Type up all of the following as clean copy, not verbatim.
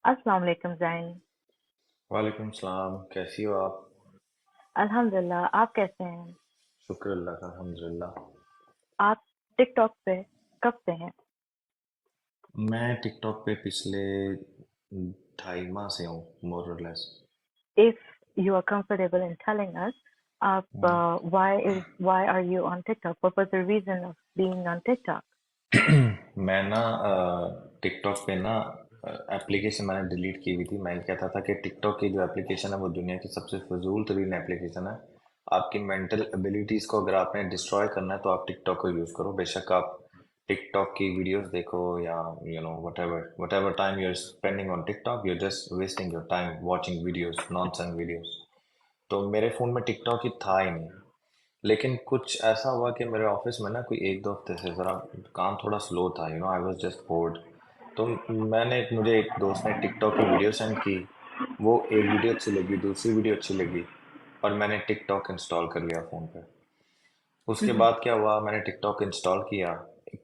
अस्सलाम वालेकुम ज़ैन। वालेकुम सलाम। कैसी हो आप? अल्हम्दुलिल्लाह, आप कैसे हैं? शुक्र अल्लाह का, अल्हम्दुलिल्लाह। आप टिकटॉक पे कब से हैं? मैं टिकटॉक पे पिछले 2.5 माह से हूँ, मोर और less. If you are comfortable in telling us, why are you on TikTok? What was the reason of being on TikTok? मैं ना टिकटॉक पे ना एप्लीकेशन मैंने डिलीट की हुई थी। मैं कहता था कि टिकटॉक की जो एप्लीकेशन है वो दुनिया की सबसे फजूल तरीन एप्लीकेशन है। आपकी मेंटल एबिलिटीज को अगर आपने डिस्ट्रॉय करना है तो आप टिकटॉक को यूज करो। बेशक आप टिकटॉक की वीडियोस देखो या whatever time you are spending on TikTok, you are just wasting your time watching videos, nonsense videos. तो मेरे फोन में टिकटॉक ही था ही नहीं। लेकिन कुछ ऐसा हुआ कि मेरे ऑफिस में ना कोई एक दो हफ्ते से ज़रा काम थोड़ा स्लो था। I was just board. तो मुझे एक दोस्त ने टिकटॉक की वीडियो सेंड की। वो एक वीडियो अच्छी लगी, दूसरी वीडियो अच्छी लगी, और मैंने टिकटॉक इंस्टॉल कर लिया फ़ोन पे। उसके Mhm, बाद क्या हुआ, मैंने टिकटॉक इंस्टॉल किया।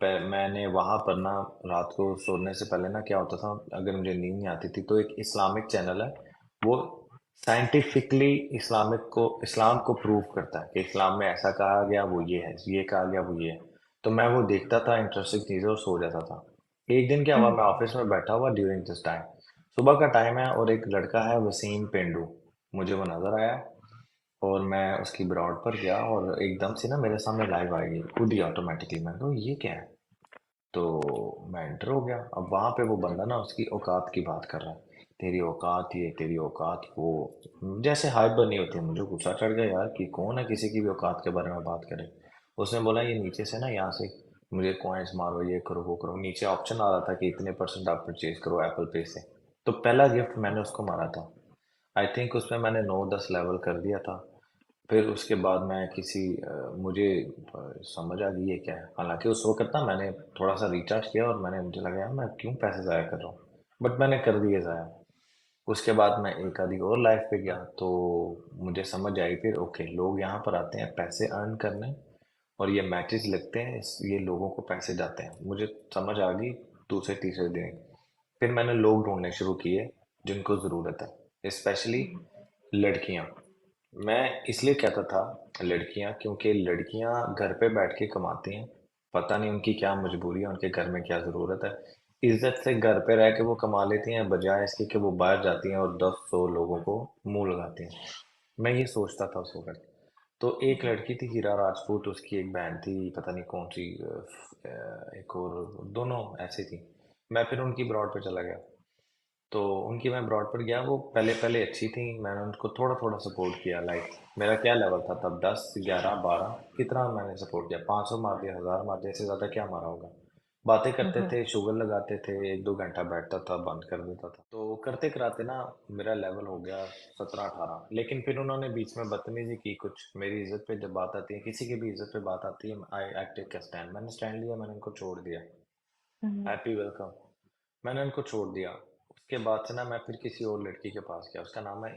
मैंने वहाँ पर ना रात को सोने से पहले ना क्या होता था, अगर मुझे नींद नहीं आती थी तो एक इस्लामिक चैनल है। वो साइंटिफिकली इस्लाम को प्रूव करता है कि इस्लाम में ऐसा कहा गया वो ये है, ये कहा गया वो ये है। तो मैं वो देखता था, इंटरेस्टिंग चीज़ें, और सो जाता था। एक दिन क्या हुआ, mhm, मैं ऑफिस में बैठा हुआ ड्यूरिंग दिस टाइम, सुबह का टाइम है, और एक लड़का है वसीम पेंडू, मुझे वो नजर आया। और मैं उसकी ब्रॉड पर गया और एकदम से ना मेरे सामने लाइव आ गई खुद ही ऑटोमेटिकली। मैं तो ये क्या है? तो मैं एंटर हो गया। अब वहां पे वो बंदा ना उसकी औकात की बात कर रहा है, तेरी औकात ये, तेरी औकात वो। जैसे हाइप बनी होती है, मुझे गुस्सा चढ़ गया यार कि कौन है किसी की भी औकात के बारे में बात करे। उसने बोला ये नीचे से ना, यहाँ से मुझे कॉइन्स मारो, ये करो वो करो। नीचे ऑप्शन आ रहा था कि इतने परसेंट आप परचेज करो एप्पल पे से। तो पहला गिफ्ट मैंने उसको मारा था। आई थिंक उसमें मैंने 9-10 लेवल कर दिया था। फिर उसके बाद मैं मुझे समझ आ गई ये क्या है। हालांकि उस वक्त ना मैंने थोड़ा सा रिचार्ज किया और मुझे लगा यार मैं क्यों पैसे ज़ाया कर रहा हूँ, बट मैंने कर दिए ज़ाया। उसके बाद मैं एक आधी और लाइफ पे गया तो मुझे समझ आई फिर, ओके, लोग यहाँ पर आते हैं पैसे अर्न करने, और ये मैचेस लगते हैं, ये लोगों को पैसे जाते हैं। मुझे समझ आ गई दूसरे तीसरे दिन। फिर मैंने लोग ढूंढने शुरू किए जिनको ज़रूरत है, स्पेशली mhm, लड़कियां। मैं इसलिए कहता था लड़कियां, क्योंकि लड़कियां घर पे बैठ के कमाती हैं। पता नहीं उनकी क्या मजबूरी है, उनके घर में क्या ज़रूरत है। इज्जत से घर पे रह के वो कमा लेती हैं, बजाय इसके कि वो बाहर जाती हैं और 10-100 लोगों को मुंह लगाती हैं। मैं ये सोचता था उस वक्त। तो एक mhm, लड़की थी हीरा राजपूत, उसकी एक बहन थी, पता नहीं कौन सी, एक और, दोनों ऐसी थी। मैं फिर उनकी ब्रॉड पे चला गया। तो उनकी मैं ब्रॉड पर गया, वो पहले पहले अच्छी थी, मैंने उनको थोड़ा थोड़ा सपोर्ट किया। लाइक मेरा क्या लेवल था तब, 10, 11, 12, कितना मैंने सपोर्ट किया, 500 मार दिया, 1000 मार दिया, इससे ज़्यादा क्या मारा होगा। बातें करते mhm, थे, शुगर लगाते थे, 1-2 घंटा बैठता था, बंद कर देता था। तो करते कराते ना मेरा लेवल हो गया 17-18। लेकिन फिर उन्होंने बीच में बदतमीजी की कुछ। मेरी इज्जत पे जब बात आती है, किसी की भी इज्जत पे बात आती है, आई टेक अ स्टैंड। मैंने स्टैंड लिया, मैंने उनको छोड़ दिया। mhm, happy welcome. मैंने उनको छोड़ दिया। उसके बाद से ना मैं फिर किसी और लड़की के पास गया, उसका नाम है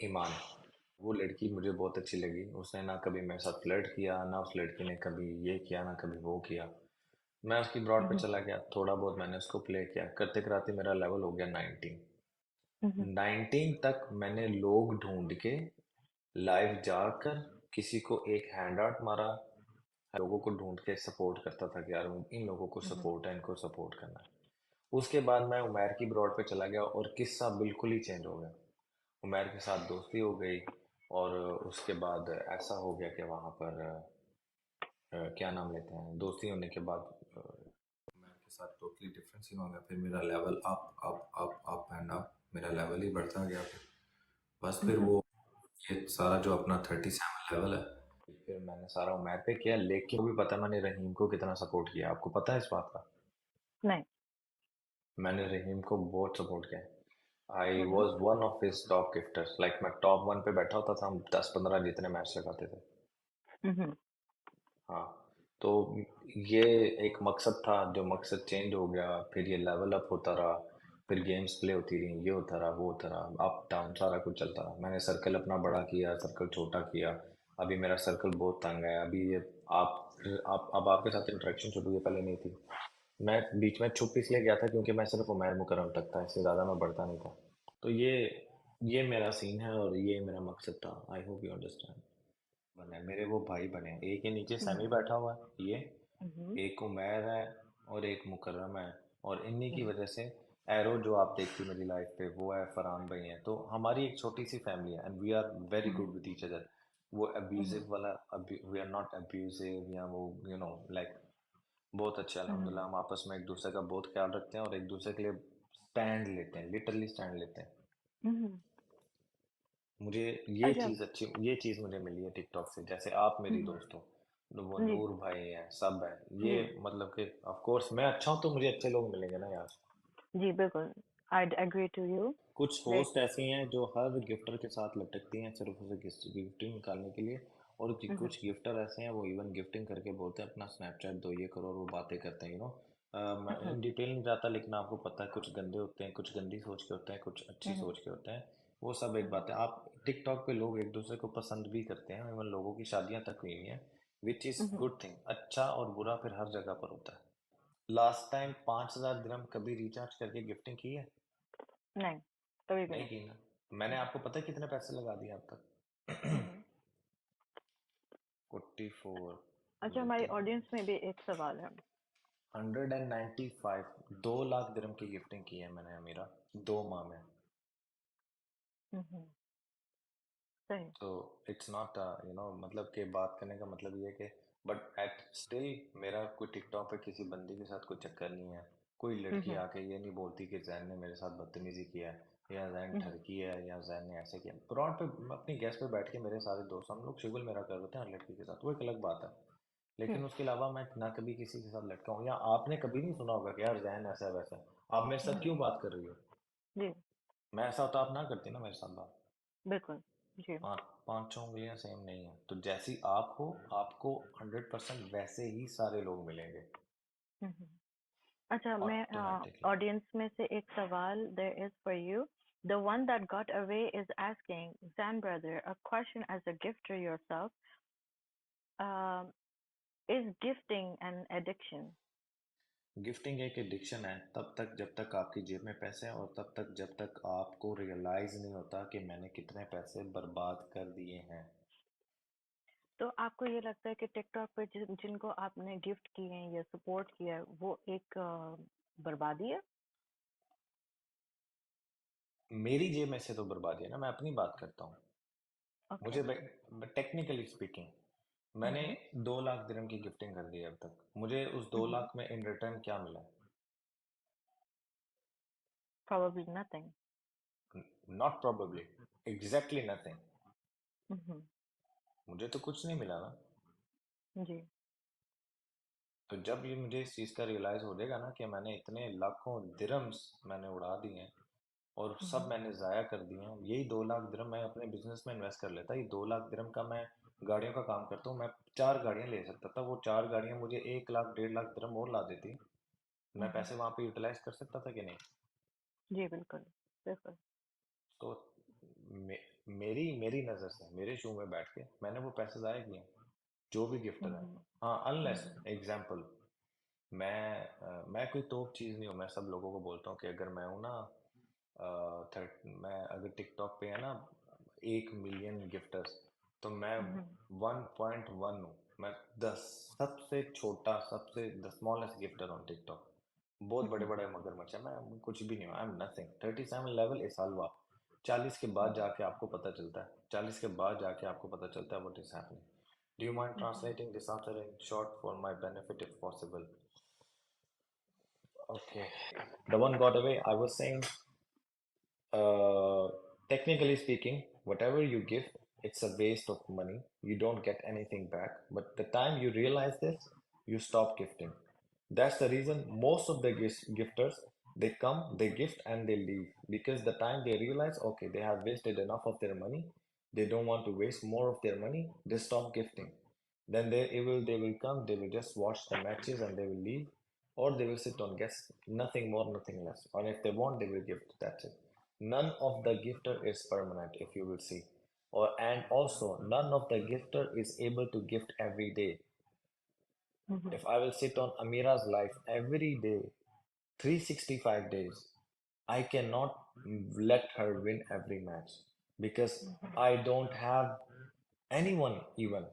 ईमान। वो लड़की मुझे बहुत अच्छी लगी। उसने ना कभी मेरे साथ फ्लर्ट किया, ना उस लड़की ने कभी ये किया, ना कभी वो किया। मैं उसकी ब्रॉड पे mhm, चला गया, थोड़ा बहुत मैंने उसको प्ले किया, करते कराते मेरा लेवल हो गया 19। mhm, 19 तक मैंने लोग ढूंढ के लाइव जाकर किसी को एक हैंड आउट मारा, लोगों को ढूंढ के सपोर्ट करता था कि यार इन लोगों को mhm, सपोर्ट है, इनको सपोर्ट करना है। उसके बाद मैं उमैर की ब्रॉड पे चला गया और किस्सा बिल्कुल ही चेंज हो गया। उमैर के साथ दोस्ती हो गई, और उसके बाद ऐसा हो गया कि वहाँ पर क्या नाम लेते हैं, दोस्ती होने के बाद उमैर के साथ टोटली डिफरेंस सीन हो गया। फिर मेरा level up up up up and up, मेरा लेवल ही बढ़ता गया। फिर बस फिर mhm. वो ये सारा जो अपना 37 लेवल है, फिर मैंने सारा उमैर पे किया। लेकिन वो भी पता है मैंने रहीम को कितना सपोर्ट किया, आपको पता है इस बात का? नहीं। मैंने रहीम को बहुत सपोर्ट किया। आई Mhm, was one of his top gifters. Like मैं टॉप 1 पे बैठा होता था, हम 10-15 जितने मैच लगाते थे। mhm, हाँ। तो ये एक मकसद था, जो मकसद चेंज हो गया। फिर ये लेवल अप होता रहा, फिर गेम्स प्ले होती रही, ये होता रहा, वो होता रहा, अप डाउन सारा कुछ चलता रहा। मैंने सर्कल अपना बड़ा किया, सर्कल छोटा किया। अभी मेरा सर्कल बहुत तंग है। अभी ये आप अब आपके साथ इंटरेक्शन शुरू हुई है, पहले नहीं थी। मैं बीच में छुप इसलिए गया था क्योंकि मैं सिर्फ उमैर मुकर्रम तक था, इससे ज्यादा मैं बढ़ता नहीं था। तो ये मेरा सीन है और ये मेरा मकसद था। I hope you understand. बने मेरे वो भाई बने, एक के नीचे सैमी Mhm. बैठा हुआ है, ये Mhm. एक उमैर है और एक मुकर्रम है। और इन्हीं की Mhm. वजह से एरो जो आप देखती मेरी लाइफ पे वो है, फरहान भाई है। तो हमारी एक छोटी सी फैमिली है and we are very good Mhm. With each other. वो Mhm. अब्यूजिव वाला, वी आर नॉट अब्यूजिव या वो लाइक बहुत अच्छे Mhm. अल्हम्दुलिल्लाह। हम आपस में एक दूसरे का बहुत ख्याल रखते हैं और एक दूसरे के लिए स्टैंड लेते हैं, लिटरली स्टैंड लेते हैं। Mhm. मुझे अच्छा। ये चीज मुझे मिली है टिकटॉक से। जैसे आप मेरी Mhm. दोस्त हो, तो वो जी। नूर भाई हैं, सब है ये। जी। मतलब कि ऑफ कोर्स मैं अच्छा हूं तो मुझे अच्छे लोग मिलेंगे ना यार। जी बिल्कुल। I'd agree to you. कुछ Like. होस्ट ऐसी हैं जो हर गिफ्टर के साथ लटकती हैं सिर्फ उसे गिफ्टिंग निकालने के लिए। और Mhm. कुछ गिफ्टर ऐसे हैं वो इवन गिफ्टिंग करके बोलते हैं अपना स्नैपचैट दो, ये करो, और वो बातें करते हैं मैं Mhm. इन डिटेल नहीं जाता, लेकिन आपको पता है कुछ गंदे होते हैं, कुछ गंदी सोच के होते हैं, कुछ अच्छी Mhm. सोच के होते हैं। वो सब एक Mhm. बात है। आप टिकटॉक पे लोग एक दूसरे को पसंद भी करते हैं, इवन लोगों की शादियां तक हुई हैं, which is Mhm. Good thing. अच्छा और बुरा फिर हर जगह पर होता है। लास्ट टाइम 5,000 दिरहम कभी रिचार्ज करके गिफ्टिंग की है? नहीं, कभी भी नहीं नहीं। की ना। मैंने Mhm. आपको पता है कितने पैसे लगा दिए अब तक? Mhm. 44 अच्छा, हमारी मल्टी ऑडियंस में भी एक सवाल है। 195, 2 लाख दिरहम की गिफ्टिंग की है मैंने अमीरा, 2 माह में। Mhm. सही। तो इट्स नॉट मतलब कि बात करने का मतलब ये है कि बट एट स्टिल मेरा कोई टिकटॉक पे किसी बंदी के साथ कोई चक्कर नहीं है। कोई लड़की Mhm. आके ये नहीं बोलती कि जैन ने मेरे साथ बदतमीजी किया है, या जैन Mhm. ठरकी है, या जैन ने ऐसे किया। ब्रॉड पे अपनी गैस पे बैठ के मेरे सारे दोस्त हम लोग शुगल मेरा कर रहे थे हर लड़की के साथ, वो एक अलग बात है। लेकिन हम्म। उसके अलावा मैं ना कभी किसी के साथ लटका हूँ, या आपने कभी नहीं सुना होगा कि यार जैन ऐसा है वैसा है। आप मेरे साथ हम्म। क्यों बात कर रही हो? जी। मैं ऐसा होता आप ना करती ना मेरे साथ बात। बिल्कुल। जी। पाँच पाँच छः उंगलियां सेम नहीं है, तो जैसी आप हो आपको 100% वैसे ही सारे लोग मिलेंगे, हम्म। अच्छा, मैं ऑटोमेटिकली। ऑडियंस में से एक सवाल there is for you. The one that got away is asking, Zan brother, a question as a gifter yourself. Um, is gifting an addiction? Gifting एक एडिक्शन है तब तक जब तक आपकी जेब में पैसे हैं, और तब तक जब तक आपको रियलाइज नहीं होता कि मैंने कितने पैसे बर्बाद कर दिए हैं। तो आपको ये लगता है कि टिकटॉक पे जिनको आपने गिफ्ट किए हैं या सपोर्ट किया है वो एक बर्बादी है? मेरी जेब में से तो बर्बादी है ना, मैं अपनी बात करता हूँ। ओके. मुझे टेक्निकली स्पीकिंग मैंने हम्म. 2 लाख दिरहम की गिफ्टिंग कर दी है अब तक। मुझे उस दो हम्म. लाख में इन रिटर्न क्या मिला? Probably nothing. Not probably, exactly nothing. Hmm. मुझे तो कुछ नहीं मिला ना। जी. तो जब ये मुझे इस चीज़ का रियलाइज़ हो जाएगा ना कि मैंने इतने लाखों दिरहम्स मैंने उड़ा दिए हैं और सब हम्म. मैंने ज़ाया कर दिए हैं। यही 2 लाख दिरहम मैं अपने बिजनेस में इन्वेस्ट कर लेता। ये 2 लाख दिरहम का मैं गाड़ियों का काम करता हूँ, मैं 4 गाड़ियाँ ले सकता था। वो 4 गाड़ियाँ मुझे 1 लाख 1.5 लाख दिरहम और ला देती। मैं हम्म. पैसे वहाँ पे यूटिलाइज कर सकता था कि नहीं? जी बिल्कुल. बिल्कुल. तो मे, मेरी मेरी नज़र से मेरे शू में बैठ के मैंने वो पैसे ज़ाया किए, जो भी गिफ्टर है। हम्म. हाँ, अनलेस हम्म. एग्जाम्पल, मैं कोई तोप चीज़ नहीं हूँ। मैं सब लोगों को बोलता हूँ कि अगर मैं हूँ ना, मैं अगर टिकटॉक पे है ना 1 मिलियन गिफ्टर्स, तो मैं हम्म. 1.1 हूँ। मैं दस सबसे छोटा, सबसे the smallest gifter on TikTok. बहुत बड़े हम्म. बड़े मगरमच्छ है, मैं कुछ भी नहीं हूँ। I am nothing. 37 लेवल इस हलवा। 40 के बाद हम्म. जाके आपको पता चलता है, 40 के बाद जाके आपको पता चलता है what is happening. Do you mind hmm. Translating this answer in short for my benefit if possible? Okay. The one got away. I was saying, uh, technically speaking, whatever you give, it's a waste of money. You don't get anything back. But the time you realize this, you stop gifting. That's the reason most of the gifters, they come, they gift, and they leave, because the time they realize, okay, they have wasted enough of their money, they don't want to waste more of their money, they stop gifting. Then they will come, they will just watch the matches and they will leave, or they will sit on guests, nothing more, nothing less. Or if they want, they will gift. That's it. None of the gifter is permanent, if you will see. And also none of the gifter is able to gift every day. Mhm. If I will sit on Amira's life every day, 365 days, I cannot let her win every match because I don't have anyone even.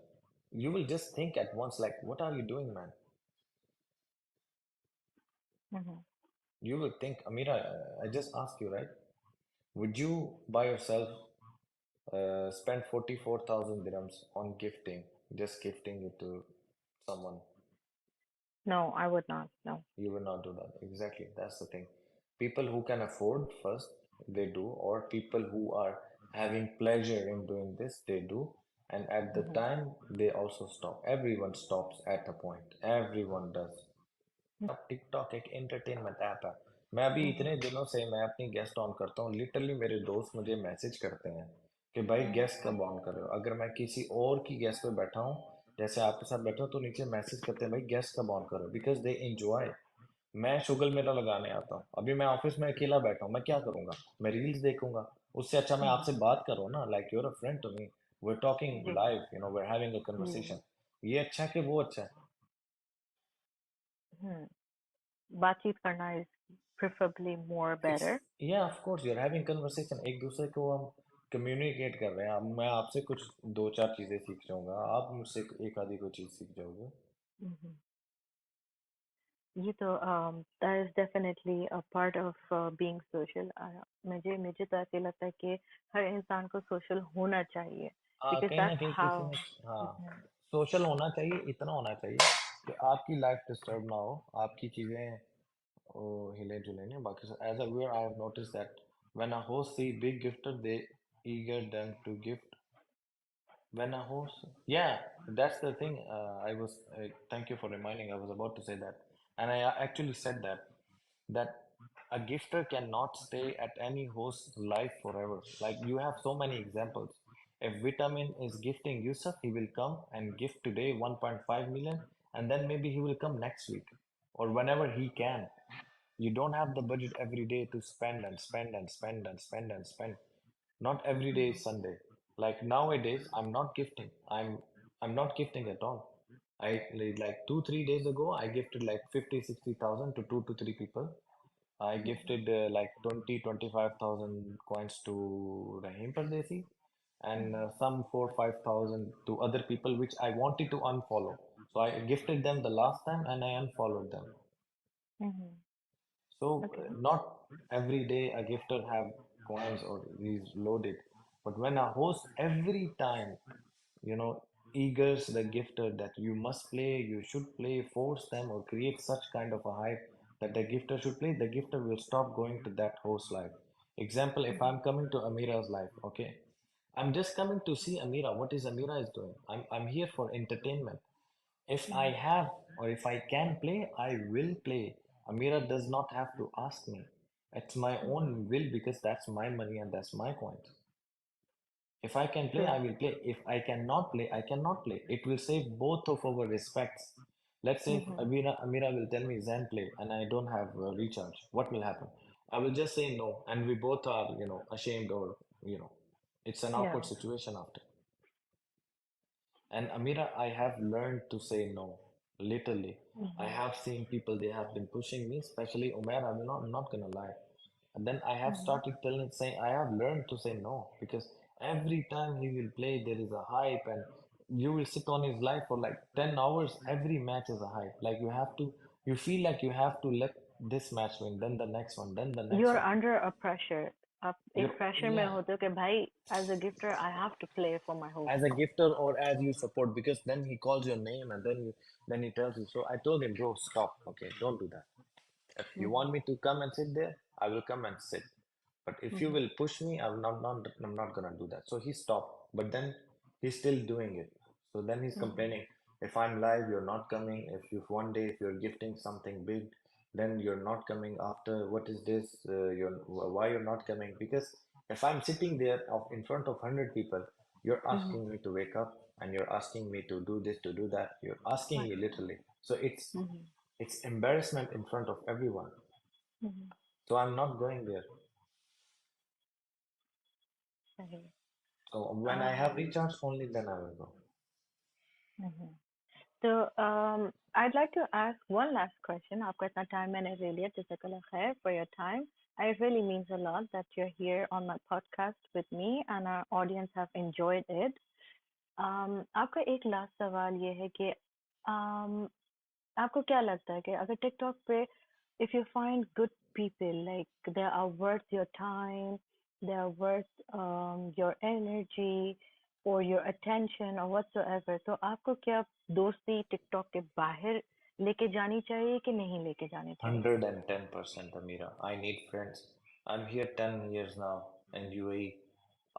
You will just think at once, like, what are you doing, man? Mhm. You will think, Amira, I just asked you, right? Would you by yourself spend 44,000 dirhams on gifting, just gifting it to someone? No, I would not. No. You will not do that. Exactly. That's the thing. People who can afford first, they do, or people who are having pleasure in doing this, they do. And at the Mhm. time, they also stop. Everyone stops at a point. Everyone does. अब TikTok एक entertainment app है। मैं अभी Mhm. इतने दिनों से मैं अपनी गेस्ट ऑन करता हूँ, लिटरली मेरे दोस्त मुझे मैसेज करते हैं कि भाई Mhm. गेस्ट कब ऑन कर रहे हो। अगर मैं किसी और की गेस्ट पे बैठा हूँ, जैसे आपके साथ बैठा हूँ, तो नीचे मैसेज करते हैं भाई गेस्ट कब ऑन कर रहे हो, बिकॉज दे एंजॉय। मैं शुगल मेला लगाने आता हूँ, अभी मैं ऑफिस में अकेला बैठा हूँ, मैं क्या करूंगा? मैं रील्स देखूंगा। उससे अच्छा मैं Mhm. आपसे बात करूँ ना, like you're a friend to me, we are talking जी live, you know, we are having a जी। कन्वर्सेशन। ये अच्छा है कि वो अच्छा है? बातचीत करना is preferably more it's, better. या of course you are having conversation, एक दूसरे को हम कम्युनिकेट कर रहे हैं। अब मैं आपसे कुछ दो चार चीजें सीख जाऊंगा, आप मुझसे एक आधी कोई चीज सीख जाओगे। Mhm. ये तो that is definitely a part of being social. मुझे तो ऐसे लगता है कि हर इंसान को social होना चाहिए हाँ, because कहीं ना that's कहीं how. किसी ने, हाँ, Mhm. सोशल होना चाहिए, इतना होना चाहिए कि आपकी लाइफ डिस्टर्ब ना हो, आपकी चीजें ओ, हिले जुले नहीं बाकी। As a viewer I have notice that when a host see big gifter, they eager them to gift. When a host, yeah, that's the thing. I was, thank you for reminding. I was about to say that, and I actually said that a gifter cannot stay at any host's life forever. Like you have so many examples. If Vitamin is gifting Yusuf, he will come and gift today 1.5 million, and then maybe he will come next week or whenever he can. You don't have the budget every day to spend and spend and spend and spend and spend. Not every day is Mhm. Sunday. Like nowadays, I'm not gifting. I'm not gifting at all. Like 2 3 days ago, I gifted like 50 60,000 to 2 to 3 people. I Mhm. gifted like 20 25,000 coins to Rahim Pardesi and Mhm. some 4 5,000 to other people which I wanted to unfollow. So I gifted them the last time and I unfollowed them. Mhm. So Okay. not every day a gifter have coins or he's loaded, but when a host every time, you know, eagers the gifter that you must play, you should play, force them or create such kind of a hype that the gifter should play, the gifter will stop going to that host life. Example, if Mhm. I'm coming to Amira's life, okay, I'm just coming to see Amira. What is Amira is doing? I'm here for entertainment. If I Mhm. have or if I can play, I will play. Amira does not have to ask me. It's my Mhm. own will because that's my money and that's my coins. If I can play, I True. will play. If I cannot play, I cannot play. It will save both of our respects. Let's say if Mhm. Amira will tell me Zen play and I don't have recharge, what will happen? I will just say no, and we both are, you know, ashamed or, you know, it's an awkward Yeah. situation after. And Amira, I have learned to say no. Literally. I Mhm. have seen people, they have been pushing me, especially Umair, I'm not gonna lie. And then I have Mhm. started telling, saying, I have learned to say no because every time he will play, there is a hype, and you will sit on his live for like 10 hours. Every match is a hype. Like you feel like you have to let this match win, then the next one, then the next You're one. under a pressure. आप एक pressure में Yeah, होते हो कि भाई as a gifter I have to play for my as host. a gifter or as you support, because then he calls your name and then he tells you. So I told him, bro, stop. Okay, don't do that. If you want Mhm. me to come and sit there, I will come and sit. But if you Mhm. will push me, I'm not gonna do that. So he stopped. But then he's still doing it. So then he's Mhm. complaining. If I'm live, you're not coming. If one day if you're gifting something big, then you're not coming after. What is this? Why you're not coming? Because if I'm sitting there in front of 100 people, you're Mhm. asking me to wake up and you're asking me to do this, to do that. You're asking Right. me literally. So Mhm. it's embarrassment in front of everyone. Mhm. So I'm not going there. सही. So when I have Um. recharge, only then I will go. Mhm. So, I'd like to ask one last question. आपका इतना time मैंने ले लिया. जज़ाकल्लाह khair for your time. It really means a lot that you're here on my podcast with me and our audience have enjoyed it. आपका एक last सवाल ये है कि um, आपको क्या लगता है कि अगर टिकटॉक पे if you find good people like they are worth your time, they are worth your energy or your attention or whatsoever, तो आपको क्या दोस्ती टिकटॉक के बाहर लेके जानी चाहिए कि नहीं लेके जानी चाहिए? 110%, Amira. I need friends. I'm here 10 years now in UAE.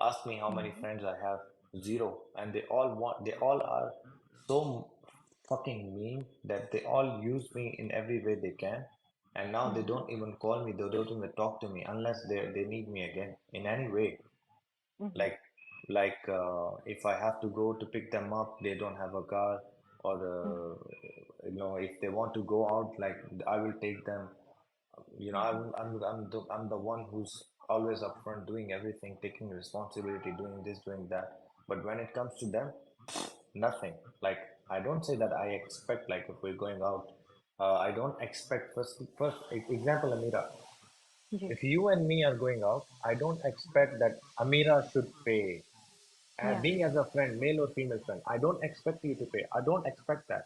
Ask me how many hmm. friends I have. Zero. And they all are so fucking mean that they all use me in every way they can. And now they hmm. don't even call me, they don't even talk to me unless they need me again in any way. Hmm. Like if I have to go to pick them up, they don't have a car, or if they want to go out, like I will take them. Hmm. I'm the one who's always upfront, doing everything, taking responsibility, doing this, doing that. But when it comes to them, nothing. Like I don't say that I expect, like if we're going out, I don't expect example, Amira. Ji. If you and me are going out, I don't expect that Amira should pay. Yeah. Being as a friend, male or female friend, I don't expect you to pay. I don't expect that.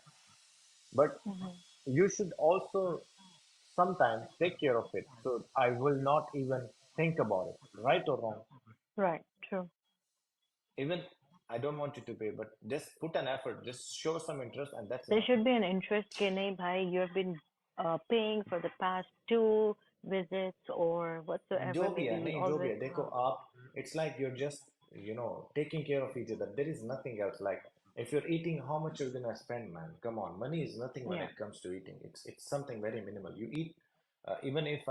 But hmm. you should also sometimes take care of it. So I will not even think about it, right or wrong. Right. True. Even I don't want you to pay, but just put an effort, just show some interest, and that's There enough. should be an interest कि नहीं भाई you have been paying for the past two visits or जो whatsoever, भी maybe है we नहीं जो भी always है देखो आप it's like you're just taking care of each other. There is nothing else. Like if you're eating, how much you're gonna spend, man? Come on, money is nothing when yeah. it comes to eating. It's something very minimal. You eat, even if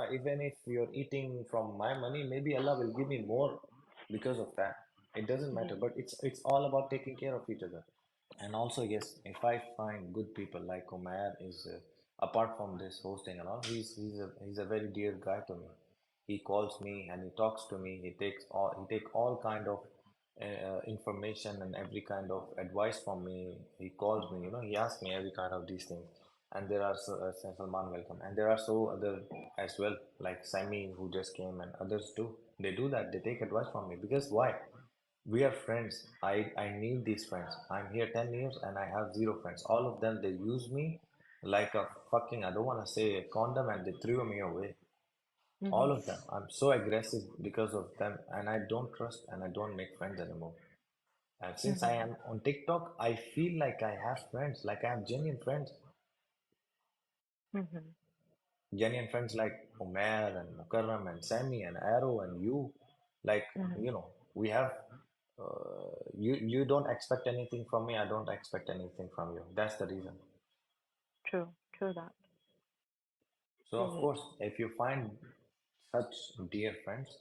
you're eating from my money, maybe Allah will give me more because of that. It doesn't ji. matter, but it's all about taking care of each other. And also, yes, if I find good people like Umair is, apart from this hosting and all, he's a very dear guy to me. He calls me and he talks to me. He take all kind of information and every kind of advice from me. He calls me, he asks me every kind of these things. And there are Salman, welcome. And there are so other as well, like Sami who just came and others too. They do that. They take advice from me because why? We are friends. I need these friends. I'm here 10 years and I have zero friends. All of them, they use me like a fucking, I don't want to say a condom, and they threw me away. All Mhm. of them. I'm so aggressive because of them, and I don't trust and I don't make friends anymore. And since I Mhm. am on TikTok, I feel like I have friends, like I have genuine friends. Mhm. Genuine friends like Umair and Mukarram and Sammy and Arrow and you. Like, Mhm. we have, you don't expect anything from me, I don't expect anything from you. That's the reason. True. True that. So, of सही. course, if you find such dear friends,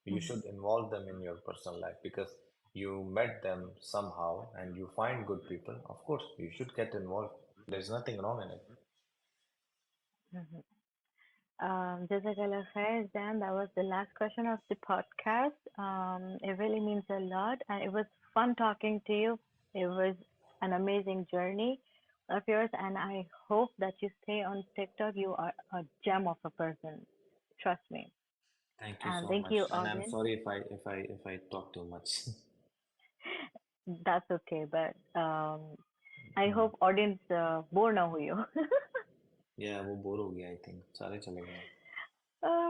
you Mhm. should involve them in your personal life because you met them somehow and you find good people. Of course, you should get involved. There's nothing wrong in it. Mhm. Jazakallah khair, Zan. That was the last question of the podcast. It really means a lot, and it was fun talking to you. It was an amazing journey of yours, and I hope that you stay on TikTok. You are a gem of a person. Trust me. Thank you And so thank much. you, And I'm audience. sorry if I talk too much. That's okay, but I Hmm. hope audience bore na हुई हो. Yeah, वो bore हो गया I think. सारे चले गए.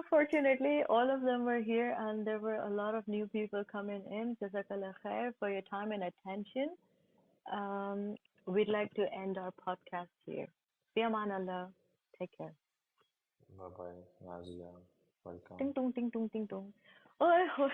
Fortunately, all of them were here, and there were a lot of new people coming in. Jazakallah khair for your time and attention. We'd like to end our podcast here. Fi aman Allah. Take care. Bye bye, Nazia. Welcome. Ting tung ting tung ting tung. Oh,